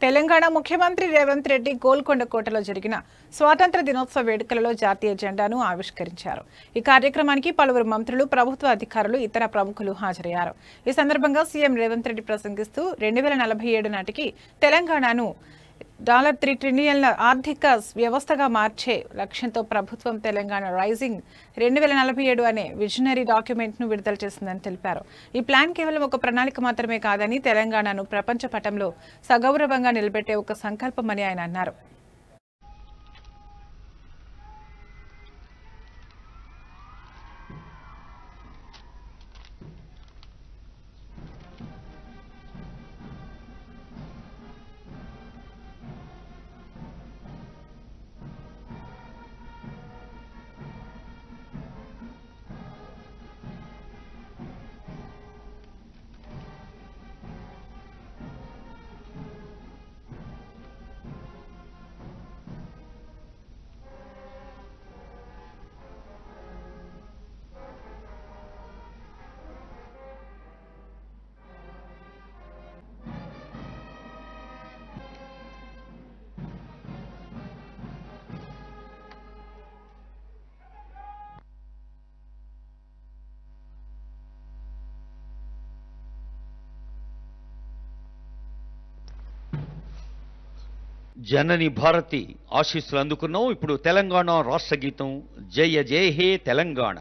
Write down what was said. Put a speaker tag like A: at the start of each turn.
A: తెలంగాణ ముఖ్యమంత్రి రేవంత్ రెడ్డి గోల్కొండ కోటలో జరిగిన స్వాతంత్ర దినోత్సవ వేడుకలలో జాతీయ జెండాను ఆవిష్కరించారు. ఈ కార్యక్రమానికి పలువురు మంత్రులు, ప్రభుత్వ అధికారులు, ఇతర ప్రముఖులు హాజరయ్యారు. ఈ సందర్భంగా సీఎం రేవంత్ రెడ్డి ప్రసంగిస్తూ 2047 నాటికి తెలంగాణను $3 ట్రిలియన్ల ఆర్థిక వ్యవస్థగా మార్చే లక్ష్యంతో ప్రభుత్వం తెలంగాణ రైజింగ్ 2047 అనే విజనరీ డాక్యుమెంట్ను విడుదల చేసిందని తెలిపారు. ఈ ప్లాన్ కేవలం ఒక ప్రణాళిక మాత్రమే కాదని తెలంగాణను ప్రపంచ పటంలో సగౌరవంగా నిలబెట్టే ఒక సంకల్పమని ఆయన అన్నారు.
B: జనని భారతి ఆశీస్సులు అందుకున్నాం. ఇప్పుడు తెలంగాణ రాష్ట్ర గీతం జయ జయ హే తెలంగాణ.